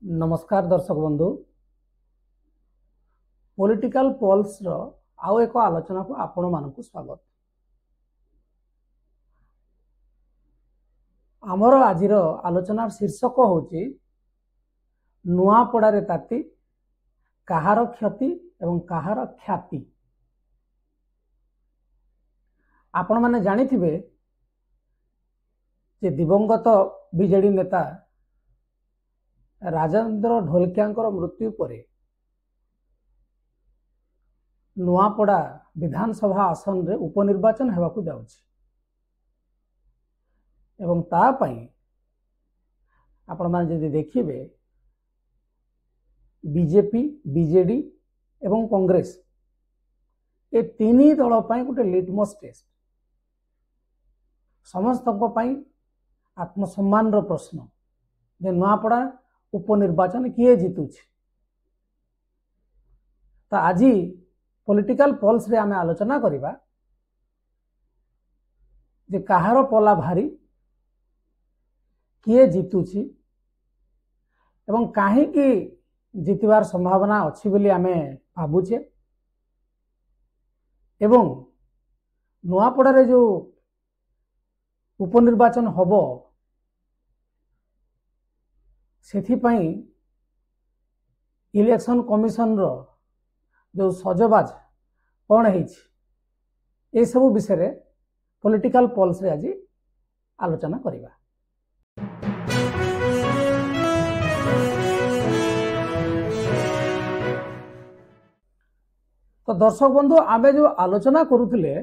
नमस्कार दर्शक बंधु पॉलिटिकल पोल्स रो आउ एक आलोचना को आपण मानक स्वागत। आमर आज आलोचनार शीर्षक होची नुआपड़ारे ताती कहार क्षति एवं कहार ख्याति। आपण माने जानिथिबे जे दिवंगत बीजेडी नेता राजेंद्र ढोलकिया मृत्यु पर नुआपड़ा विधानसभा आसन रे उपनिर्वाचन हेबाकु जाउछि एवं ता पई आपण माने जदि देखिबे बीजेपी बीजेडी एवं कांग्रेस ए तीन दल पई गोटे लिटमस टेस्ट समस्त आत्मसम्मान रो प्रश्न जे नुआपड़ा उपनिर्वाचन किए जीतुछि। तो आज पॉलिटिकल पोल्स रे आमे आलोचना करिबा जे कहार पला भारी किए जीतुछि एवं काहे कि जीतबार संभावना अछि बोली आमे भाबुछे एवं नुआपड़ा रे जो उपनिर्वाचन हबो सेथिपाई इलेक्शन कमिशन रो जो सजबाज कौन है सब विषय रे पॉलिटिकल पोल्स रे आज आलोचना करिबा। तो दर्शक बंधु आमे जो आलोचना करुथिले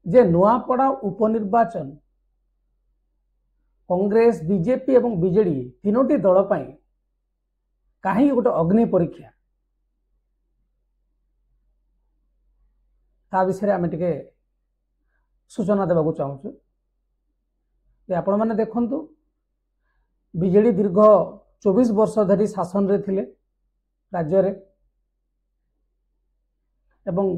जे नुआपड़ा उपनिर्वाचन कांग्रेस बीजेपी एवं बीजेडी तीनोटी दल पाई कहीं गोटे अग्नि परीक्षा ता विषय आम टे सूचना देवाक चाहूँ जे आपण मैंने देखंतु बीजेडी दीर्घ 24 वर्ष धरी शासन रे थिले राज्य रे एवं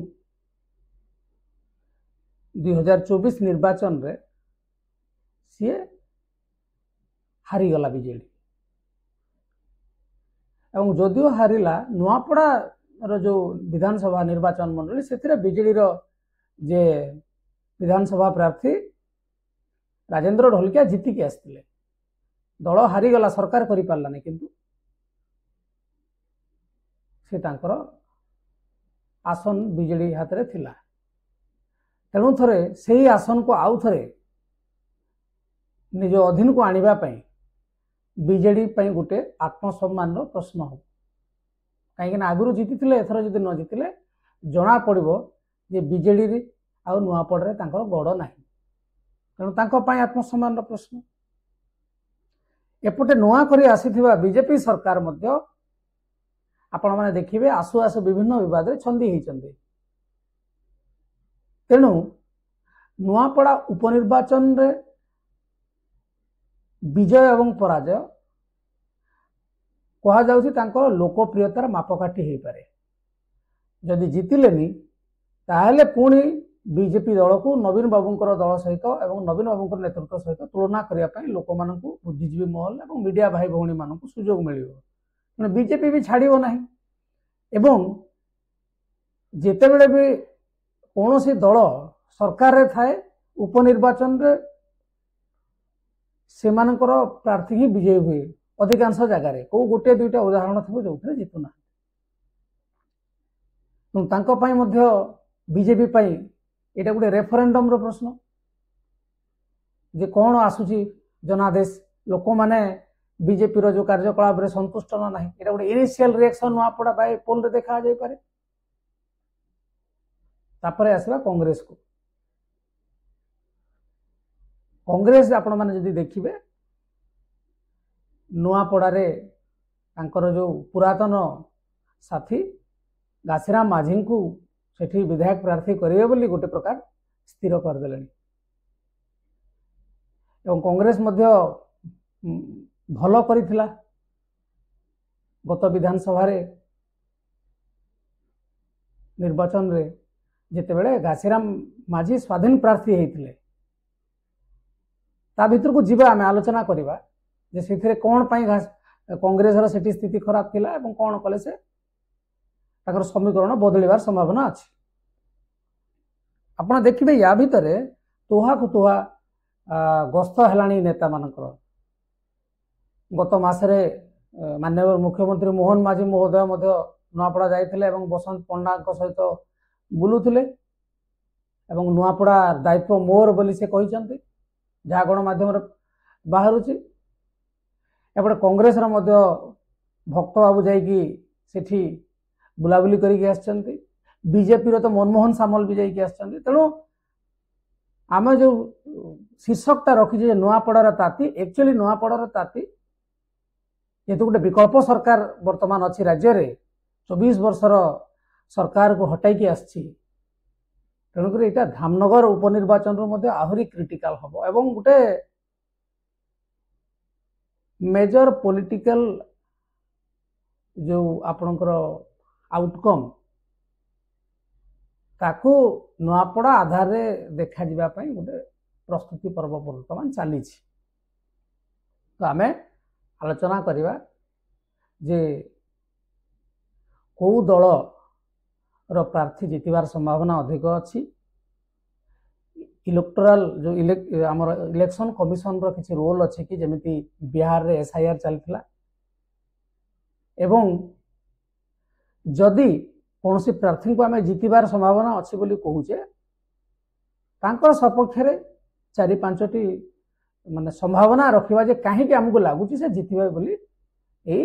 2024 निर्वाचन रे सी हारीगला बीजेडी एवं जदियो हारिला नुआपड़ा रो जो विधानसभा निर्वाचन मंडली से बीजेडी रो जे विधानसभा प्रार्थी राजेंद्र ढोलकिया जीतिकी आसते दल हारीगला सरकार करि पारलानी किंतु से तांकर आसन बीजेडी हाथ रे थिला तेणु थरे सेही आसन को आउ थरे निज अधीन को आनिबा पई बीजेडी पई गोटे आत्मसम्मान रो प्रश्न हो कहीं आगुरी जीति एथर जदि न जीतिले जना पड़िबो जे बीजेडी आउ नुआपड़ा तांकर गड़ नाही तेणु तांको पई आत्मसम्मान रो प्रश्न। एपटे नुआ करी आसीथिबा बीजेपी सरकार मध्य आपण माने देखिबे आसु आसु विभिन्न विवाद रे छंदी हेचंदी तेणु नुआपड़ा उपनिर्वाचन रे विजय एवं पराजय कहा जाउछि तांको लोकप्रियतार मापकाठी हो पारे जदि जीतिलेनी ताहले पुणी बीजेपी दल को नवीन बाबूंकर दल सहित एवं नवीन बाबूंकर नेतृत्व सहित तुलना करिया पई लोक माननकु बुद्धिजीवी महल एवं मीडिया भाई भौणी माननकु सुजोग मिलिबो बीजेपी भी छाड़िबो नाही एवं जेते बेले भी कोनोसी दल सरकार रे थाए उपनिर्वाचन रे से प्रार्थी ही विजयी हुए अधिकांश जगार को गोटे दुईटा उदाहरण थी जो जीतुना बीजेपी यहाँ गोटे रेफरेंडम रो प्रश्न जे कौन आसूची जनादेश लोक माने बीजेपी रो जो कार्यकलाप रे संतुष्ट ना ये गोटे इनिशियल रिएक्शन नुआपड़ा बाय पोल रे देखा जाय पारे। तापरे आसवा कांग्रेस को कांग्रेस आपण माने जदि देखिबे नुआपड़ा रे तांकर जो पुरातन साथी घासीराम माझी को सेठी विधायक प्रार्थी करिवे बोली गोटे प्रकार स्थिर कर देलेनी एवं कांग्रेस मध्य भलो करिथिला गत विधानसभा रे निर्वाचन रे जेते बेले घासीराम माझी स्वाधीन प्रार्थी हेतिले ता भितर को जीवा आम आलोचना करवा जे से कौन कांग्रेस सेठी स्थिति खराब थिला एवं कौन कले से ताकर समीकरण बदलिबार संभावना अच्छी। आपण देखिए या भितर तुहा को तुहा गस्त हेलाणी नेता मानकर गत मासरे माननीय मुख्यमंत्री मोहन माझी महोदय नुआपड़ा जाइथिले एवं बसंत पंडा सहित बुलुथिले एवं नुआपड़ा दायित्व मोर बोली से कहिसंती जहा गणमाध्यम बाहरुची। एपटे कांग्रेस भक्त बाबू जाइकी सेठी बुलाबुली करिके आछंती, बीजेपी रो तो मनमोहन सामल भी जाइके आछंती। तेणु आम जो शीर्षकटा रखी नुआपड़ार ताती, एक्चुअली नुआपड़ार ताती ये तो गोटे विकल्प सरकार वर्तमान अच्छी राज्य रे 24 वर्षर सरकार को हटाई आसी। तेणुक यहाँ धामनगर उपनिर्वाचन आहरी क्रिटिकाल हम एवं गोटे मेजर पॉलिटिकल जो आपणकर आउटकम ताकू नुआपड़ा आधार रे देखा जिबा पई गोटे प्रस्तुति पर्व वर्तमान चली। तो आम आलोचना करिबा जे को दल रो प्रार्थी जीतबार संभावना अधिक अच्छी। इलेक्टोरल जो आमर इलेक्शन कमिशन रो किसी रोल अच्छे कि जमिति बिहार रे एसआईआर चलथिला एवं जदि कौन सी प्रार्थी को आम जीतबार संभावना अच्छी बोली कहूचे तांकर सपक्ष रे 4-5टी माने संभावना रखिबा जे काहे कि हमको लागुची से जीतबे बोली ए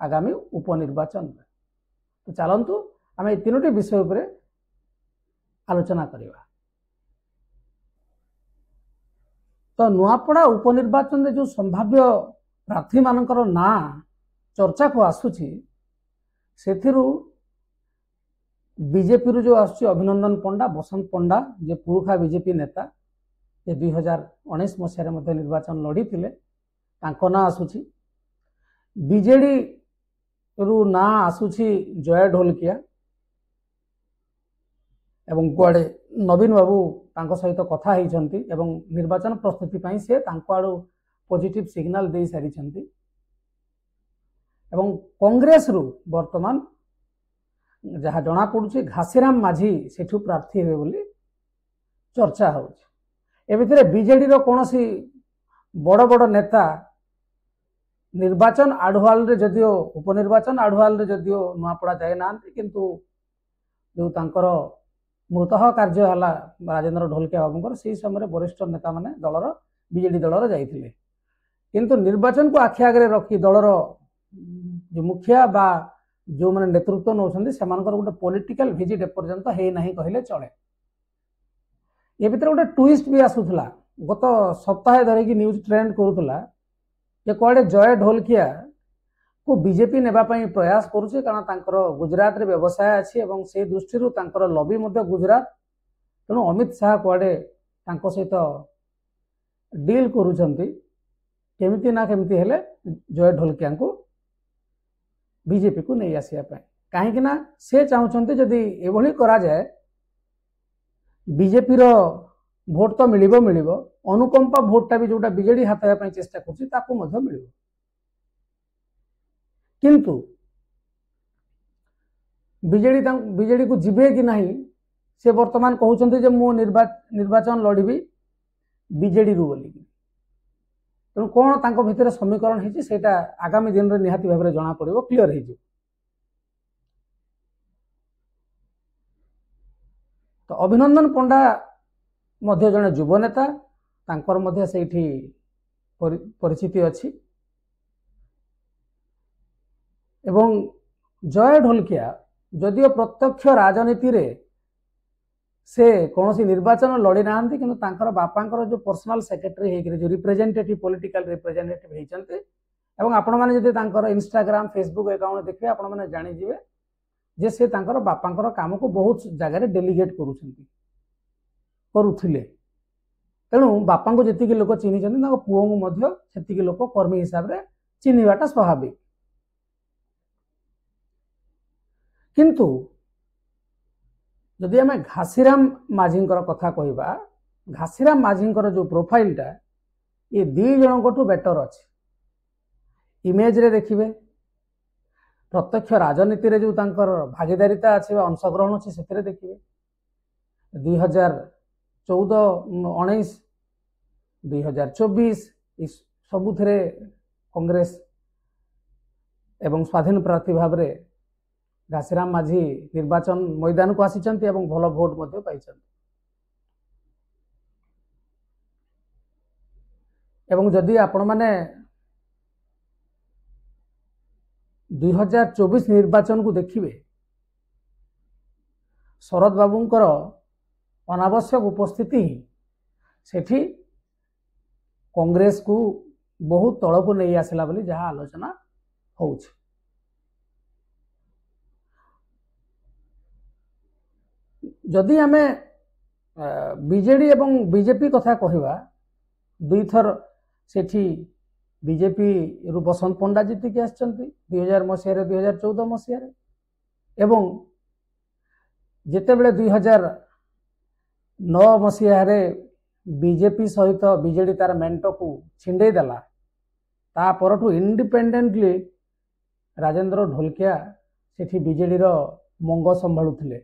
आगामी उपनिर्वाचन। तो चलंतु आम ए तीनोटी विषय उपरे आलोचना करिबा। तो नुआपड़ा उपनिर्वाचन जो संभाव्य प्रार्थी मानकर ना चर्चा को आसुची सेथिरु बीजेपी रु जो आसुची अभिनंदन पंडा, बसंत पंडा जे पुरुखा बीजेपी नेता जे 2019 मसीह रे निर्वाचन लड़ी थिले तांको ना आसुची। बीजेडी रु ना आसुची जय ढोलकिया एवं कुआडे नवीन बाबू तांको सहित कथा होइछंती एवं निर्वाचन प्रस्तुति पई से तांको आडू पॉजिटिव सिग्नल दे सारिछंती। एवं कांग्रेस रु वर्तमान जहाँ जना पड़ुछि घासीराम माझी सेठू प्रार्थी हेबे बोली चर्चा होउछि। ए भितरे बीजेडी रो कोनोसी बड़ बड़ नेता निर्वाचन आढ़ुआल रे जदियो उपनिर्वाचन आढ़ुआल रे जदियो नुआपड़ा जाय नांती किंतु जो तांकर मृतः कार्य हला राजेंद्र ढोलकिया बाबूंकर से समय वरिष्ठ नेता माने दलर बीजेडी दलर जाइथिले किंतु निर्वाचन को आखि आगे रखी दलर जो मुखिया बा जो माने नेतृत्व नौछंदी सेमानकर गोटे पॉलिटिकल विजिट एपर्यंत हे नहीं कहले चले। ये भीतर गोटे ट्विस्ट भी आसुथला गत सप्ताह धरि की न्यूज ट्रेंड करूथला जे कोडे जय ढोलकिया को बीजेपी नेबा पई प्रयास करूचे कारण तांकर गुजरात रे व्यवसाय अछि एवं से दृष्टि तांकर लॉबी मध्य गुजरात। तेणु अमित शाह कोडे तांको सहित डील करूचंती केमिति ना केमिति हेले जय ढोलकिया को बीजेपी को नहीं आसिया पाए कहीं ना से चाहते जदि एभली करा जाए बीजेपी रो भोट तो मिलिबो मिलिबो अनुकंपा भोटटा भी जोटा बीजेडी हाथाया पई चेष्टा करछि ताको मध्य मिलिबो। किंतु बीजेडी को जिबे कि नहीं से वर्तमान कहउछन्ते जे मो निर्वाचन लड़िबी बीजेडी रु बोली। तेणु कौन तांको भितर समीकरण है सेटा आगामी दिन रे निहाती भाव जना पड़ो क्लीयर हो। तो अभिनंदन पंडा मध्य जने युव नेता तांकर मध्य सेठी परिचिति अछि एवं जय ढोलकिया जदियो प्रत्यक्ष राजनीति रे से कौन सी निर्वाचन लड़ी ना कि बापांकर जो पर्सनल सेक्रेटरी होकर जो रिप्रेजेंटेटिव पॉलिटिकल रिप्रेजेंटेटिव होती एवं आपण मैंने जब इंस्टाग्राम फेसबुक अकाउंट देखिए आपण मैंने जानीजे जे से बापांकर काम को बहुत जगह डेलीगेट करुले। तेणु बापा को जी लोक चिन्ह पुओ को लोक कर्मी हिसाब से चिन्हवाटा स्वाभाविक। किंतु जदि आम घासीराम माझी कथा कहवा घासीराम माझी जो प्रोफाइलटा ये दी जन बेटर अच्छे इमेज रे देखिए प्रत्यक्ष राजनीति रे जो तांकर भागीदारिता अच्छे अंशग्रहण अच्छे से देखिए 2014-19 2024 सबुथिरे कांग्रेस एवं स्वाधीन प्रार्थी भाव में घासीराम माझी निर्वाचन मैदान को आसीचंती एवं भल भोट मध्य पाइचंती एवं जदि आपण माने 2024 निर्वाचन को देखिए शरद बाबूंकर अनावश्यक उपस्थिति ही सेठी कांग्रेस को बहुत तल को नहीं आसला बोली जहाँ आलोचना होउछ। जदि आमे बीजेडी एवं बीजेपी कथा कहवा दुई थर सेठी बीजेपी रु बसंत पंडा जीतिकी आसचंती 2000 मसीह 2014 मसीह एवं जेतेबेले 2009 मसीह बीजेपी सहित बीजेडी तार मेंट को छिंडे देला ता परठू इंडिपेंडेंटली राजेंद्र ढोलकिया सेठी बीजेडी रो मंग संभाळुथिले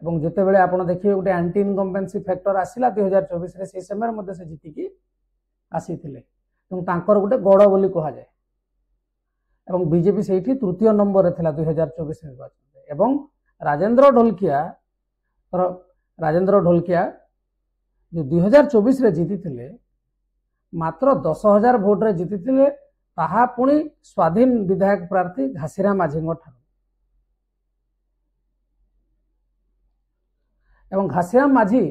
एवं जेतेबेले आपण देखिए गोटे एंटी इनकम्बेंसी फैक्टर आसिला 2024 रे से समय मध्ये से जीतिकी आसीथिले एवं तांकर गोटे गड़ बोली कहा जाए एवं बीजेपी से तृतीय नंबर रे थिला 2024 निर्वाचन एवं राजेंद्र ढोलकिया जो 2024 रे जीति थिले मात्र 10,000 भोट रे जीति थिले ताहा पुणी स्वाधीन विधायक प्रार्थी घासीराम माझी एवं घासीराम माझी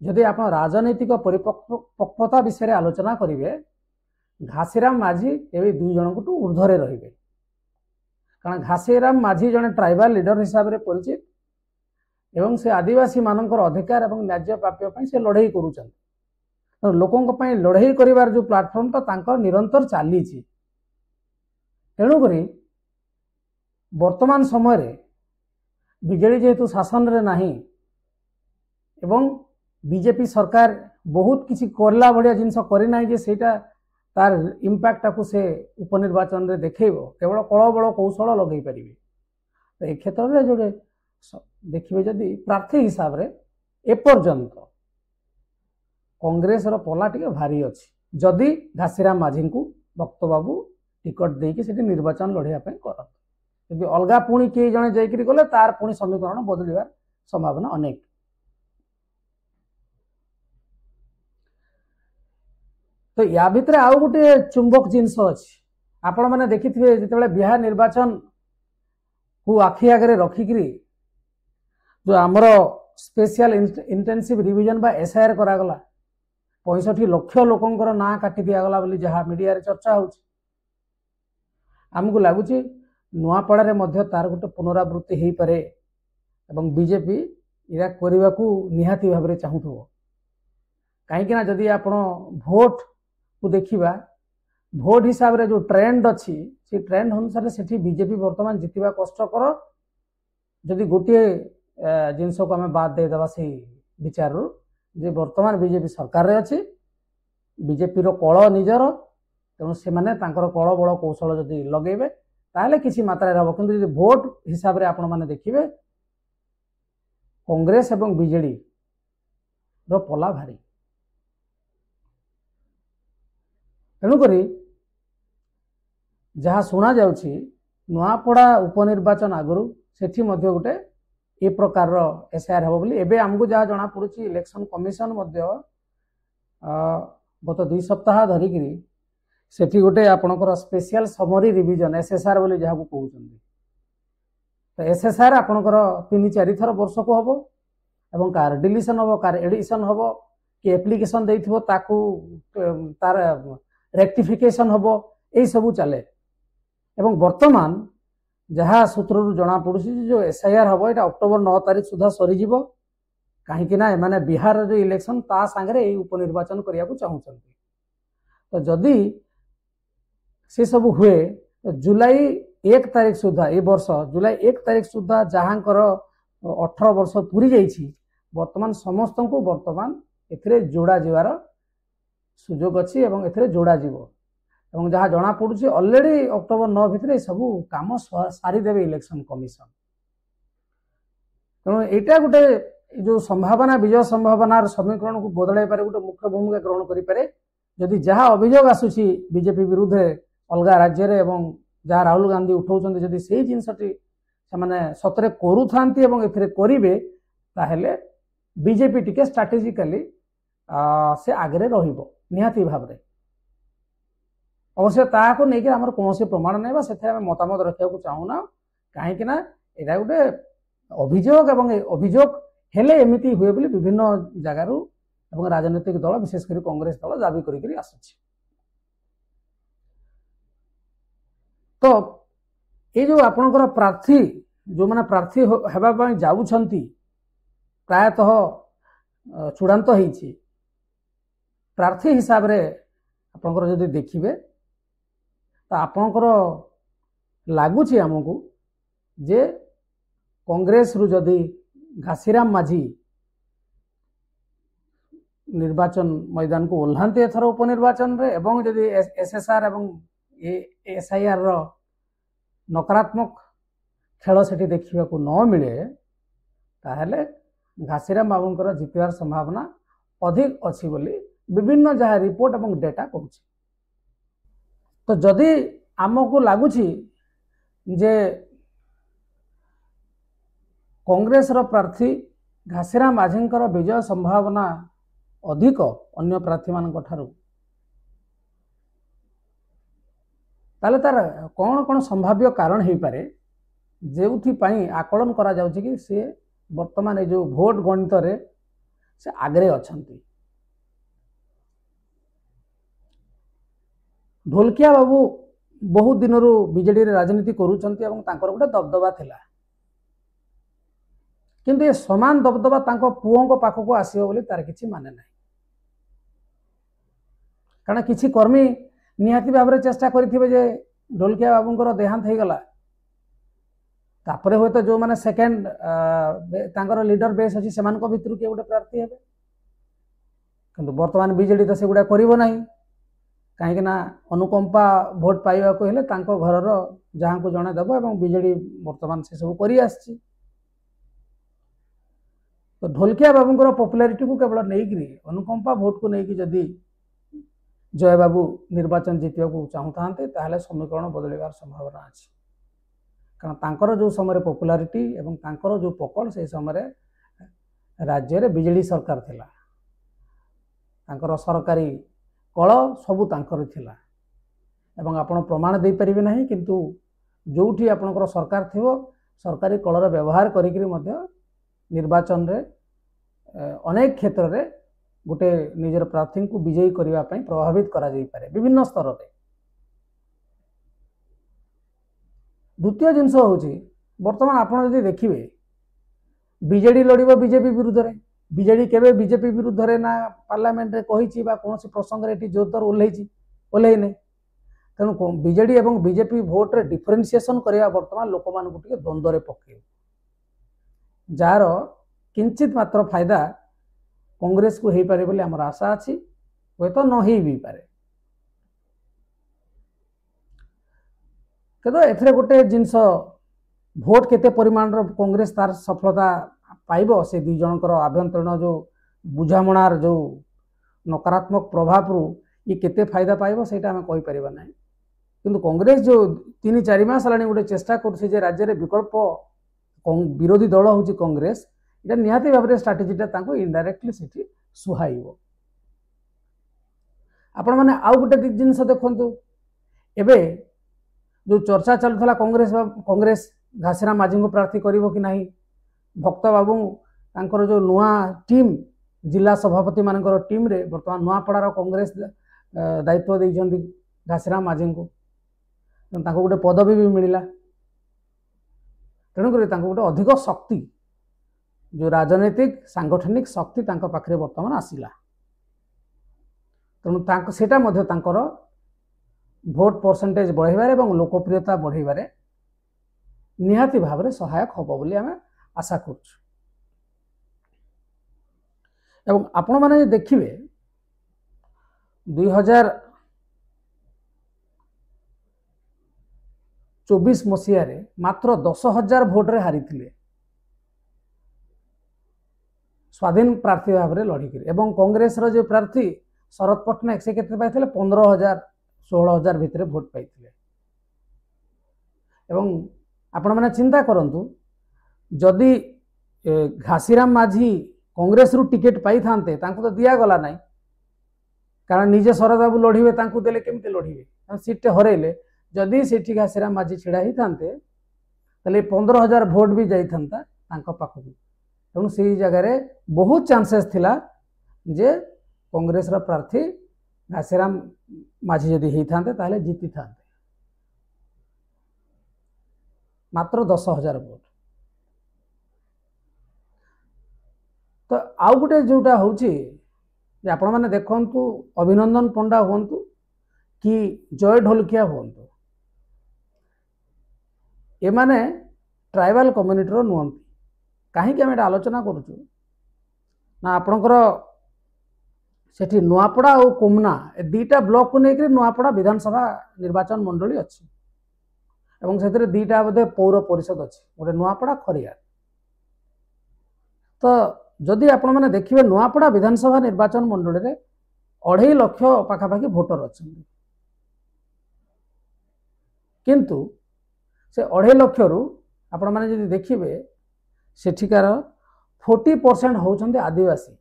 जदि आप राजनैतिक परिपक्वता विषय आलोचना करेंगे घासीराम माझी ए दुई जन को ऊर्धरे रे कारण घासीराम माझी जने ट्राइबल लीडर हिसाब से परिचित एवं से आदिवासी मानकर अधिकार एवं न्याय प्राप्य से लड़ाई करुँच लोकों लड़ाई करिवार जो प्लाटफॉर्म तो तांकर निरंतर चली तेणुक वर्तमान समय बीजेडी जेहेतु शासन रे नहीं एवं बीजेपी सरकार बहुत किसी करला भाया जिनस करना जे सेटा तार इम्पैक्ट को से उपनिर्वाचन रे देखेब केवल कल बल कौशल लगे पारे तो ए क्षेत्र में जो देखिए जदि प्रार्थी हिसाब रे एपर्यंत कांग्रेस पला टे भारी अच्छी जदि घासीराम माझी को भक्त बाबू टिकट देकी से निर्वाचन लड़ाई कर अलगा पुणी किए जड़े जाकि गले तार पुणी समीकरण बदलिवार संभावना अनेक। तो या भितर आउ गोटे चुंबक जिनस अच्छी आपण मैंने देखि जो बिहार निर्वाचन को आखि आगे रखिकी जो आमर स्पेशल इंटेंसिव रिविजन बा एसआईआर करागला 65 लाख लोकंकर ना काटी दिगला बोली जहाँ मीडिया रे चर्चा होमको लगुच नुआपड़ा मध्य तार गोटे पुनरावृत्ति हो पारे एवं बीजेपी या करने को निहाती भाव में चाहूब कहीं जदि आप भोट को देखा भोट हिसाब रे जो ट्रेंड अच्छी से ट्रेंड अनुसार से बीजेपी वर्तमान जितवा कष्टकर जदि गोटे जिनस को आम बाद देदेवा से विचार जे वर्तमान बीजेपी सरकार रे अच्छी बीजेपी रो कल निजर तेणु से कल बल कौशल जदि लगेबे ताहले किसी मात्रा हम कि भोट हिसाब रे आपण माने देखिए कांग्रेस एवं बीजेडी रो पला भारी तेणुक जहाँ शुणा जाउछि नुआपड़ा उपनिर्वाचन आगु से गोटे ए प्रकार एसआईआर हम बोली एबे हमको जहाँ जना पड़ुछि इलेक्शन कमिशन गत 2 सप्ताह धरिकी सेठी गोटे आपणकर स्पेशल समरी रिविजन एसएसआर बोली जहाँ को कहउछन्ति तो एसएसआर आपणकर 3-4 थर वर्ष को हम एवं कार डिलीशन हम कार एडिशन हम कि एप्लिकेशन देइथिबो ताकू तार रेक्टिफिकेशन हम यही सबू चले एवं वर्तमान जहाँ सूत्र जना पड़ुछि जो एसआईआर हम ये अक्टोबर 9 तारीख सुधा सरीज कहीं माने बिहार जो इलेक्शन ता सांगे उपनिर्वाचन करने को चाहूँगी तो जदि से सब हुए तो जुलाई 1 तारीख सुधा ए वर्ष जुलाई 1 तारीख सुधा जहाँकर 18 वर्ष पूरी जाइछि वर्तमान समस्त को वर्तमान एथिरे जोड़ा जीवार सुजोग अच्छी एवं एथिरे जोड़ा जीव एवं जहाँ जना पड़ुछि ऑलरेडी अक्टोबर 9 भितर सब काम सारी देवे इलेक्शन कमिशन। तेणु एटा गोटे जो संभावना विजय संभावनार समीकरण को बदलाई पारे गोटे मुख्य भूमिका ग्रहण करें जदि जहाँ अभियोग आसूसी बीजेपी विरुद्ध अलग राज्य रे एवं जहाँ राहुल गांधी उठाउछन्ति जदि सेही जिनसटी से सतरे करूथांती एवं एथिरे करिवे ताहेले बीजेपी टिके स्ट्रेटेजिकली से आगे रहिबो निहाती भाव रे। अवश्य ताको नहीं कि हमर कोनोसी प्रमाण नै बा सेथे हम मतामत रखिया को चाहूना काहे कि ना एटा गोटे अभियोग एवं अभियोग हेले एमिति हुए बोली विभिन्न जगारू एवं राजनीतिक दल विशेषकर कांग्रेस दल दाबी करी आसुछि। तो ये जो आपणकर प्रार्थी जो माने प्रार्थी हेबा पई जाउछंती प्रायतः चूड़ांत होईछि प्रार्थी हिसाब रे आपणकर जदि देखिबे तो आपणकर लागुछि हमकु जे कांग्रेस रु जदि घासीराम माझी निर्वाचन मैदान को ओल्हांते एथर उपनिर्वाचन रे एवं जदि एसएसआर एवं एसआईआर रो नकारात्मक खेल सेठी देखिबा को न मिले ताहले घासीराम बाबूंकर जितवार संभावना अधिक अछि बोली विभिन्न जहाँ रिपोर्ट एवं डेटा कहूछि। तो जदि आमको लगुछि जे कांग्रेस रो प्रार्थी घासीराम माझींकर विजय संभावना अधिक अन्य प्रार्थी मान ठारू ताले तार कौन कौन संभाव्य कारण हो पारे जो आकलन करा जाउछि कि से वर्तमान जो भोट गणित रे से आगरे अछंती। ढोलकिया बाबू बहुत दिन बीजेडी रे राजनीति करूछंती एवं तांकर गोटे दबदबा थिला किंतु ये समान दबदबा तांको पुओं पाखक आसीबो बोली तार किछि माने नाही कारण किछि कर्मी निहाती भाव में चेष्टा करेंगे जे ढोलकिया बाबूंकर देहांत हो गला तापरे हुए तो जो माने सेकेंड तांकर लीडर बेस अच्छी से भितर किए गोटे प्रार्थी हे किंतु वर्तमान बीजेडी तो सेगुड़ा करिवो नाही कहीं ना अनुकंपा भोट पाइबा को हेले तांको घरर जहाँ को जणे देबो एवं बीजेडी वर्तमान से सब करि आछि। तो ढोलकिया बाबूंकर पॉपुलारिटी को केवल नहीं अनुकंपा भोट को लेकिन जदि जय बाबू निर्वाचन जीतिया को चाहूता ताहले समीकरण बदलवार संभावना अच्छी कारण तांकर जो समय पॉपुलारिटी एवं तांकर जो पकड़ से समय राज्य में बीजेडी सरकार थिला तांकर सरकारी कल सबू तांकर थिला एवं आपण प्रमाण दे परिबे नहीं किंतु जोठी आपणकर सरकार थिवो सरकारी कलर व्यवहार करिकरी मध्य निर्वाचन रे अनेक क्षेत्र रे गोटे निजर प्रार्थी को विजयी करने प्रभावित करा जाई पारे विभिन्न स्तर रे। द्वितीय जिनस होची वर्तमान आपण यदि देखिबे बीजेडी लड़िबो बीजेपी विरुद्ध रे बीजेडी केबे बीजेपी विरुद्ध रे ना पार्लियामेंट रे कहिछि बा कोनोसी प्रसंग रे जोरदार ओल्है नै तेणु बीजेडी एवं बीजेपी भोट रे डिफरेंशिएशन करया वर्तमान लोक मान को टिके द्वंद्व रे पके जार किंचित मात्र फायदा कांग्रेस को हो पारे बोली आमर आशा अच्छी हे तो न हो भी पारे किंतु एथरे गोटे जिनस भोट केते परिमाण रो कांग्रेस तार सफलता पाइबो से दुई जनकर आभ्यंतरीण जो बुझामणार जो नकारात्मक प्रभाव रु ये केते फायदा पाइबो सेटा हम कहि परिबा नाही किंतु कांग्रेस जो 3-4 मास लानी गोटे चेष्टा करछि जे राज्य रे विकल्प विरोधी दल होची कांग्रेस इटा निहाती भाव में स्ट्राटेजीटा तांको इनडायरेक्टली सेठी सुहाइबो। आपण माने आउ गोटे जिनस देखंतु एबे जो चर्चा चलुथला कांग्रेस घासीराम माझी को प्रार्थी करिवो कि नाही भक्त बाबू तांकर जो नुआ टीम जिला सभापति मानकर टीम रे वर्तमान नुआपड़ार कांग्रेस दायित्व देइछन्ती घासीराम माझी को तांको गोटे पदवी भी मिलिला तेणुक गोटे अधिक शक्ति जो राजनैतिक सांगठनिक शक्ति तांको पाखरे वर्तमान आसिला तेणु सेटा मध्य तांकर भोट परसेंटेज बढ़ाइबारे एवं लोकप्रियता बढ़ाइबारे निहाती भाव में सहायक हम बोली आम आशा करुछु। एवं आपण माने देखिबे 2024 मसीह मात्र 10,000 भोट रे हारी स्वाधीन प्रार्थी भाव में लड़िक एवं कांग्रेस रो जो प्रार्थी शरद पट्टनायक से केते पाइथिले 15,000 16,000 भितर भोट पाइथिले एवं आपण माने चिंता करंतु जदि घासीराम माझी कांग्रेस रु टिकेट पाई थांते तांको तो दिया गला नाही कारण निजे शरद बाबू लड़िबे तांको देले केमते लड़िबे सीट हरैले जदि सेठी घासीराम माझी छिड़ा ही थांते तले 15,000 भोट भी जाई थांता तांको पाखु तेणु से जगह रे बहुत चांसेस थिला जे कांग्रेस रा प्रार्थी घासीराम माझी जदि ही थांते ताले जीति थांते मात्र 10,000 भोट तो आउ गोटे जोटा होची जे आपण माने देखंतु अभिनंदन पंडा होंतु कि जय ढोलकिया होंतु ए माने ट्राइबल कम्युनिटी रो नुहंती कहीं आम आलोचना करुचु ना आपणकर सेठी नुआपड़ा और कोमना ए दीटा ब्लॉक को लेकर नुआपड़ा विधानसभा निर्वाचन मंडली अच्छी एवं से दीटा बोधे पौर परिषद अच्छी गोटे नुआपड़ा खरियार तो जदि आपण मैंने देखिए नुआपड़ा विधानसभा निर्वाचन मंडली में 2.5 लाख पाखापाखि भोटर अच्छा किंतु से 2.5 लाख रु आपण मैंने जदि देखिए सेठिकार 40% होउछन्ते आदिवासी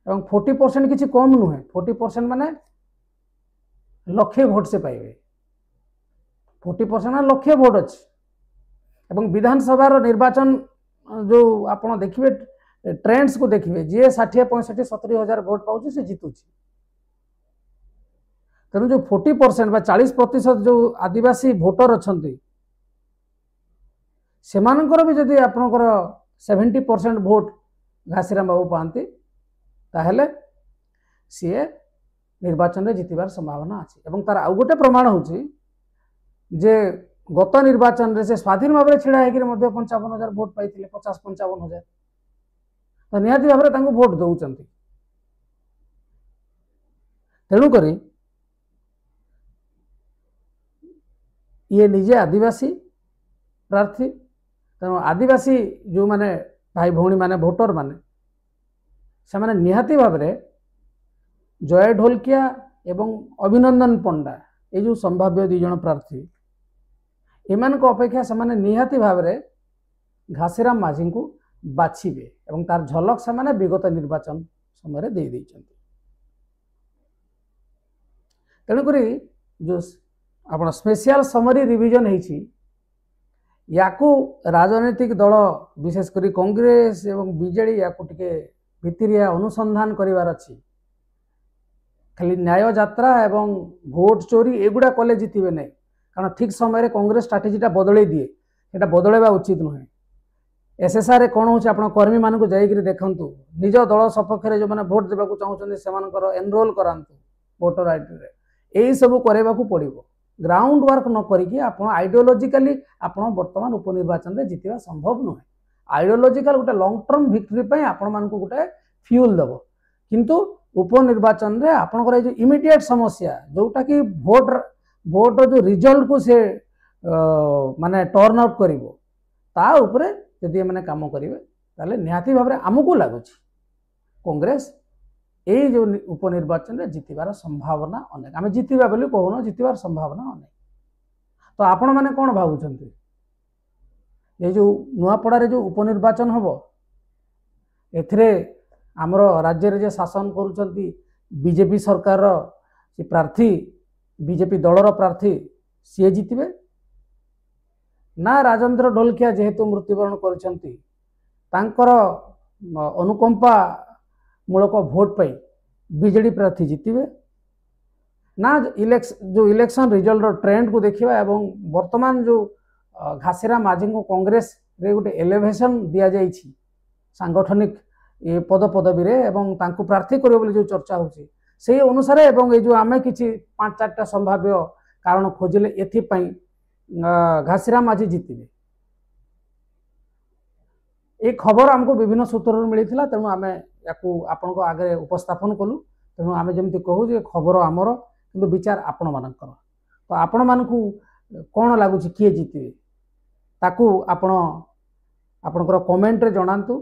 एवं 40% किसी कम नुहे 40% माने लक्षे भोट से पाइबे 40% माने लक्षे भोट अच्छी एवं विधानसभा निर्वाचन जो आपण देखिए ट्रेंड्स को देखिए जी 60 65 70 हजार भोट पाउछ से जीतुची तेणु जो 40% बा 40% जो आदिवासी भोटर अच्छन्ति सेमानकर भी जदि आपणकर 70% भोट घासीराम बाबू पाती ताहले सीए निर्वाचन में जीतबार संभावना अच्छी एवं तार आउ गोटे प्रमाण होची जे गत निर्वाचन रे से स्वाधीन भाव में छिड़ा होकर 55,000 भोट पाई 50-55,000 तो निहाती भाव में भोट दौरान तेणुक ये निजे आदिवासी प्रार्थी तेणु आदिवासी जो माने भाई भौणी माने भोटर माने से माने निहाती भाव में जय ढोलकिया एवं अभिनंदन पंडा ये जो संभाव्य 2 जन प्रार्थी एमान को अपेक्षा से माने निहाती भाव में घासीराम माझी को बाछिबे एवं तार झलक से माने विगत निर्वाचन समय दे देइछन्ति तेणुक जो आपण स्पेशल समरी रिविजन होती याकू राजनीतिक दल विशेषकर कांग्रेस एवं बीजेडी याकू टिके भितरिया अनुसंधान करिवार अछि खाली न्याय यात्रा एवं भोट चोरी एगुड़ा कले जीतबे नहीं कारण ठीक समय कांग्रेस स्ट्राटेजीटा बदल दिए सेटा बदलवा उचित नुहे एसएसआर कौन हो कर्मी मान को जाकर देखु निज दल सपक्ष जो मैंने भोट देवाक चाहते से एनरोल करातु भोटर आईडी रे यही सब करने को पड़ो ग्राउंड वर्क न करिकी आपण आइडियोलॉजिकली आपण वर्तमान उपनिर्वाचन में जीतवा संभव नुहे आइडियोलॉजिकल गोटे लॉन्ग टर्म विक्ट्री पे आपण मान को गोटे फ्यूल देव किंतु उपनिर्वाचन में आपंकर जो इमिडिएट समस्या जोटा कि भोट जो रिजल्ट को से माने टर्न आउट करिवो ता उपरे यदि मैंने काम करेंगे ताले निहाती भाव में आमको लगुच कांग्रेस यही जो उपनिर्वाचन में जीतबार संभावना अनेक आम जीतवा बोली कहून जीतबार संभावना अनेक तो आपण मैंने कौन भावुं ये जो नुआपड़ा जो उपनिर्वाचन हम एथिरे आमर राज्य रे शासन करुचंती बीजेपी सरकार प्रार्थी बीजेपी दलर प्रार्थी सी जीतबे ना राजेंद्र ढोलकिया जेहेतु मृत्युवरण करछंती तांकर अनुकंपा मूलक भोट पाई बीजेडी प्रार्थी जीतबे ना जो इलेक्शन रिजल्ट ट्रेंड को देखा एवं वर्तमान जो घासीराम माझी को कांग्रेस रे गोटे एलिवेशन दि जाइछि सांगठनिक ये पद पदवी रे एवं तांको प्रार्थी करियो बोली जो चर्चा होछि से अनुसार एवं ये जो आमे किछि 5-4टा संभाव्य कारण खोजिले एथि पई घासीराम माझी जीतबे ये खबर हमको विभिन्न सूत्र मिलता तेणु आम या आपण आगे उपस्थापन कलु तेणु आम जमी कहूँ जे खबर आमर कि विचार आपण मानकर तो आपण मानकु कौन लगुच किए जीतबे ताकू आपण आपणकर कमेंट रे जणांतु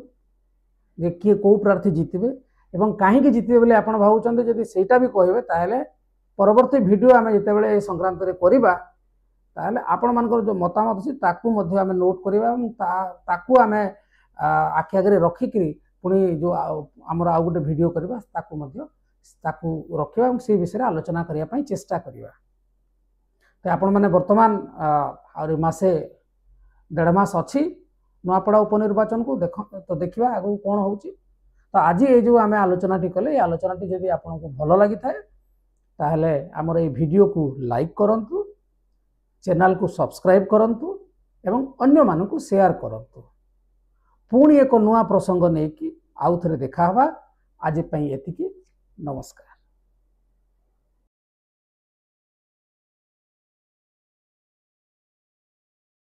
जे किए को प्रार्थी जीतबे एवं कहीं जीतबे बोले आपण भावुचंदे जदि सेटा भी कहबे ताहले परवर्ती वीडियो आमे जेतेबेले ए संक्रांत रे करिबा ताहले आपण मानकर जो मतामत अछि ताकू मध्ये आमे नोट करिबा एवं ताकू आमे आखि आगे रखिकरी पुणी जो आमर आउ गोटे वीडियो करबा ताकू रखिबा एवं से विषय आलोचना करिया पई चेष्टा करिबा। तो आपण माने वर्तमान आउरी मासे 1.5 मास अछि नुआपड़ा उपनिर्वाचन को तो देखिबा आगु कोन होउची। तो आज ये जो आमे आलोचनाटी कले आलोचनाटी जदि आपको भल लगी थाए ताहले आमर ए वीडियो को लाइक करंतु, चैनल को सब्सक्राइब करंतु एवं अन्य मानकु शेयर करंतु। पुणी एक नुआ प्रसंग नहीं कि आउ थे देखा आज एतिकी नमस्कार।